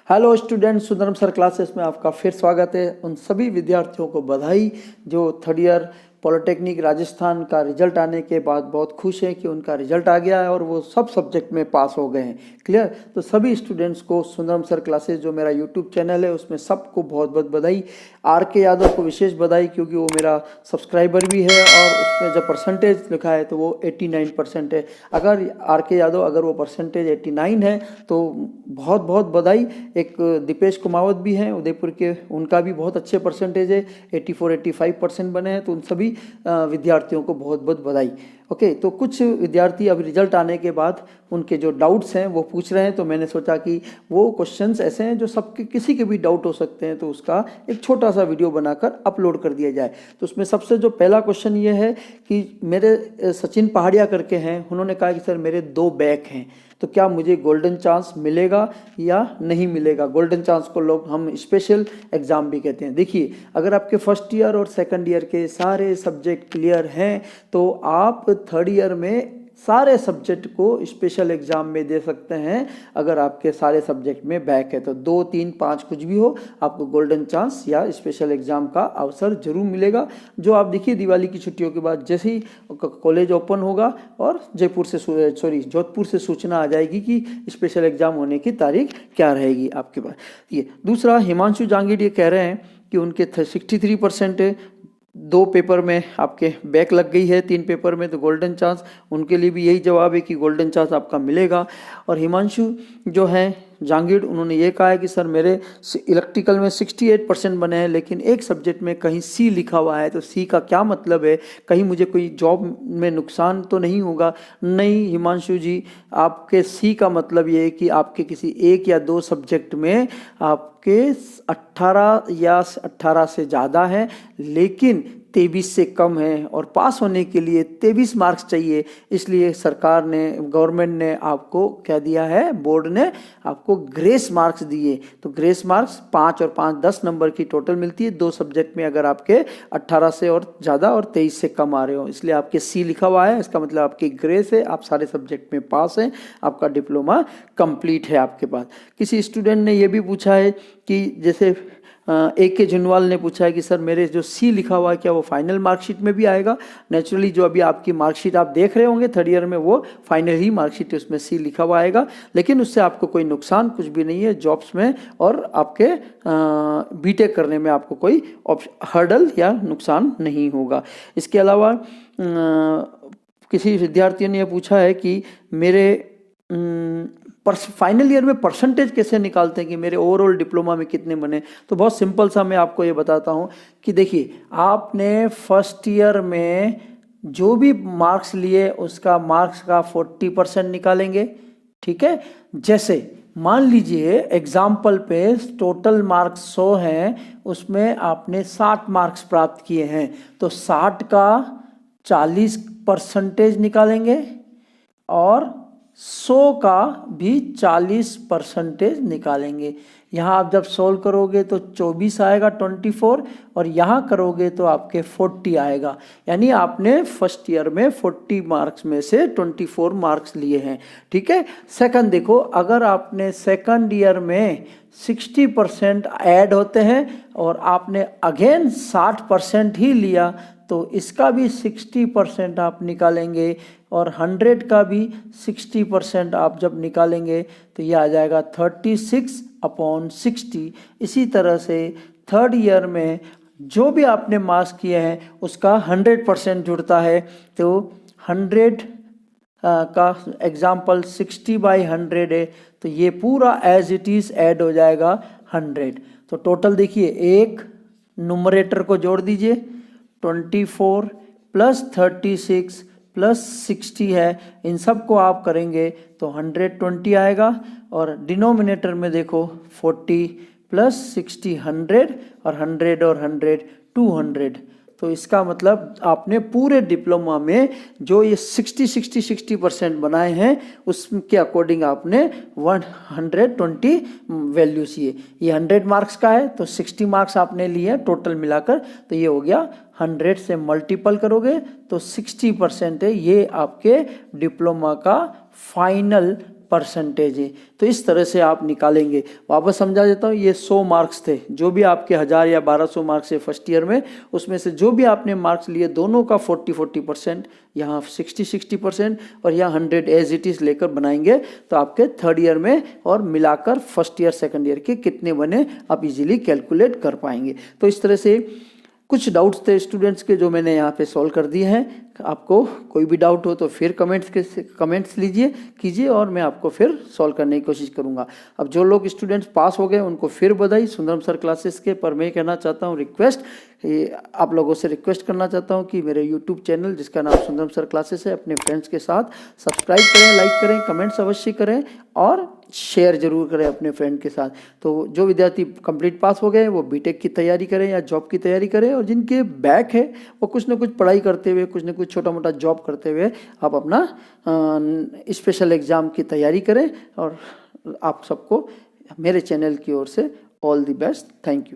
Hello student, Sundaram sir classes में आपका फिर स्वागत है। उन सभी विद्यार्थियों को बधाई जो थर्ड ईयर पॉलिटेक्निक राजस्थान का रिजल्ट आने के बाद बहुत खुश हैं कि उनका रिजल्ट आ गया है और वो सब सब्जेक्ट में पास हो गए हैं। क्लियर। तो सभी स्टूडेंट्स को सुंदरम सर क्लासेस जो मेरा यूट्यूब चैनल है उसमें सबको बहुत बहुत बधाई। आर के यादव को विशेष बधाई क्योंकि वो मेरा सब्सक्राइबर भी है और उसमें जब परसेंटेज लिखा है तो वो 89% है। अगर आर के यादव अगर वो परसेंटेज 89 है तो बहुत बहुत बधाई। एक दीपेश कुमावत भी हैं उदयपुर के, उनका भी बहुत अच्छे परसेंटेज है, 84-85% बने हैं। तो उन सभी विद्यार्थियों को बहुत बहुत बधाई। ओके, तो कुछ विद्यार्थी अब रिजल्ट आने के बाद उनके जो डाउट्स हैं वो पूछ रहे हैं, तो मैंने सोचा कि वो क्वेश्चंस ऐसे हैं जो सबके किसी के भी डाउट हो सकते हैं, तो उसका एक छोटा सा वीडियो बनाकर अपलोड कर दिया जाए। तो उसमें सबसे जो पहला क्वेश्चन ये है कि मेरे सचिन पहाड़िया करके हैं, उन्होंने कहा कि सर मेरे 2 बैक हैं तो क्या मुझे गोल्डन चांस मिलेगा या नहीं मिलेगा। गोल्डन चांस को लोग हम स्पेशल एग्जाम भी कहते हैं। देखिए, अगर आपके फर्स्ट ईयर और सेकंड ईयर के सारे सब्जेक्ट क्लियर हैं तो आप थर्ड ईयर में सारे सब्जेक्ट को स्पेशल एग्जाम में दे सकते हैं। अगर आपके सारे सब्जेक्ट में बैक है तो 2, 3, 5 कुछ भी हो, आपको गोल्डन चांस या स्पेशल एग्जाम का अवसर जरूर मिलेगा। जो आप देखिए दिवाली की छुट्टियों के बाद जैसे ही कॉलेज ओपन होगा और जोधपुर से सूचना आ जाएगी कि स्पेशल एग्जाम होने की तारीख क्या रहेगी आपके पास। ये दूसरा, हिमांशु जांगीड़ ये कह रहे हैं कि उनके 63% है, 2 पेपर में आपके बैक लग गई है, 3 पेपर में, तो गोल्डन चांस उनके लिए भी यही जवाब है कि गोल्डन चांस आपका मिलेगा। और हिमांशु जो है जांगीड़, उन्होंने ये कहा है कि सर मेरे इलेक्ट्रिकल में 68% बने हैं लेकिन एक सब्जेक्ट में कहीं सी लिखा हुआ है, तो सी का क्या मतलब है, कहीं मुझे कोई जॉब में नुकसान तो नहीं होगा। नहीं हिमांशु जी, आपके सी का मतलब ये है कि आपके किसी 1 या 2 सब्जेक्ट में आपके 18 से ज़्यादा है लेकिन 23 से कम है और पास होने के लिए 23 मार्क्स चाहिए। इसलिए सरकार ने, गवर्नमेंट ने आपको क्या दिया है, बोर्ड ने आपको ग्रेस मार्क्स दिए। तो ग्रेस मार्क्स 5 और 5 10 नंबर की टोटल मिलती है 2 सब्जेक्ट में, अगर आपके 18 से और ज़्यादा और 23 से कम आ रहे हो। इसलिए आपके सी लिखा हुआ है, इसका मतलब आपकी ग्रेस है, आप सारे सब्जेक्ट में पास हैं, आपका डिप्लोमा कंप्लीट है आपके पास। किसी स्टूडेंट ने ये भी पूछा है कि जैसे AK जुनवाल ने पूछा है कि सर मेरे जो सी लिखा हुआ है क्या वो फाइनल मार्कशीट में भी आएगा। नेचुरली जो अभी आपकी मार्कशीट आप देख रहे होंगे थर्ड ईयर में, वो फाइनल ही मार्कशीट है, उसमें सी लिखा हुआ आएगा, लेकिन उससे आपको कोई नुकसान कुछ भी नहीं है जॉब्स में और आपके बीटेक करने में आपको कोई हर्डल या नुकसान नहीं होगा। इसके अलावा किसी विद्यार्थी ने यह पूछा है कि मेरे फाइनल ईयर में परसेंटेज कैसे निकालते हैं कि मेरे ओवरऑल डिप्लोमा में कितने बने। तो बहुत सिंपल सा मैं आपको ये बताता हूँ कि देखिए, आपने फर्स्ट ईयर में जो भी मार्क्स लिए उसका मार्क्स का 40% निकालेंगे। ठीक है, जैसे मान लीजिए एग्जाम्पल पे टोटल मार्क्स 100 हैं, उसमें आपने 60 मार्क्स प्राप्त किए हैं तो 60 का 40% निकालेंगे और 100 का भी 40% निकालेंगे। यहाँ आप जब सोल्व करोगे तो 24 आएगा 24, और यहाँ करोगे तो आपके 40 आएगा। यानी आपने फर्स्ट ईयर में 40 मार्क्स में से 24 मार्क्स लिए हैं। ठीक है। सेकंड देखो, अगर आपने सेकंड ईयर में 60% ऐड होते हैं और आपने अगेन 60% ही लिया तो इसका भी 60% आप निकालेंगे और 100 का भी 60% आप जब निकालेंगे तो ये आ जाएगा 36/60। इसी तरह से थर्ड ईयर में जो भी आपने मार्क्स किए हैं उसका 100% जुड़ता है। तो 100 का एग्जाम्पल 60/100 है तो ये पूरा एज इट इज ऐड हो जाएगा 100। तो टोटल देखिए, एक नुमरेटर को जोड़ दीजिए, 24 + 36 + 60 है, इन सब को आप करेंगे तो 120 आएगा। और डिनोमिनेटर में देखो 40 + 60 100 और 100 और 100 200। तो इसका मतलब आपने पूरे डिप्लोमा में जो ये 60% बनाए हैं उसके अकॉर्डिंग आपने 120 वैल्यूज, ये 100 मार्क्स का है तो 60 मार्क्स आपने लिए टोटल मिलाकर, तो ये हो गया 100 से मल्टीपल करोगे तो 60% है। ये आपके डिप्लोमा का फाइनल परसेंटेज है। तो इस तरह से आप निकालेंगे। वापस समझा देता हूँ, ये 100 मार्क्स थे, जो भी आपके 1000 या 1200 मार्क्स है फर्स्ट ईयर में, उसमें से जो भी आपने मार्क्स लिए दोनों का 40% यहाँ 60% और यहाँ 100 एज इट इज लेकर बनाएंगे तो आपके थर्ड ईयर में और मिलाकर फर्स्ट ईयर सेकंड ईयर के कितने बने आप इजीली कैलकुलेट कर पाएंगे। तो इस तरह से कुछ डाउट्स थे स्टूडेंट्स के जो मैंने यहाँ पे सॉल्व कर दिए हैं। आपको कोई भी डाउट हो तो फिर कमेंट्स कीजिए और मैं आपको फिर सॉल्व करने की कोशिश करूँगा। अब जो लोग स्टूडेंट्स पास हो गए उनको फिर बधाई सुंदरम सर क्लासेस के। पर मैं कहना चाहता हूँ आप लोगों से रिक्वेस्ट करना चाहता हूँ कि मेरे यूट्यूब चैनल जिसका नाम सुंदरम सर क्लासेस है अपने फ्रेंड्स के साथ सब्सक्राइब करें, लाइक करें, कमेंट्स अवश्य करें और शेयर जरूर करें अपने फ्रेंड के साथ। तो जो विद्यार्थी कंप्लीट पास हो गए वो बीटेक की तैयारी करें या जॉब की तैयारी करें, और जिनके बैक है वो कुछ ना कुछ पढ़ाई करते हुए कुछ ना कुछ छोटा मोटा जॉब करते हुए आप अपना स्पेशल एग्ज़ाम की तैयारी करें। और आप सबको मेरे चैनल की ओर से all the best. Thank you.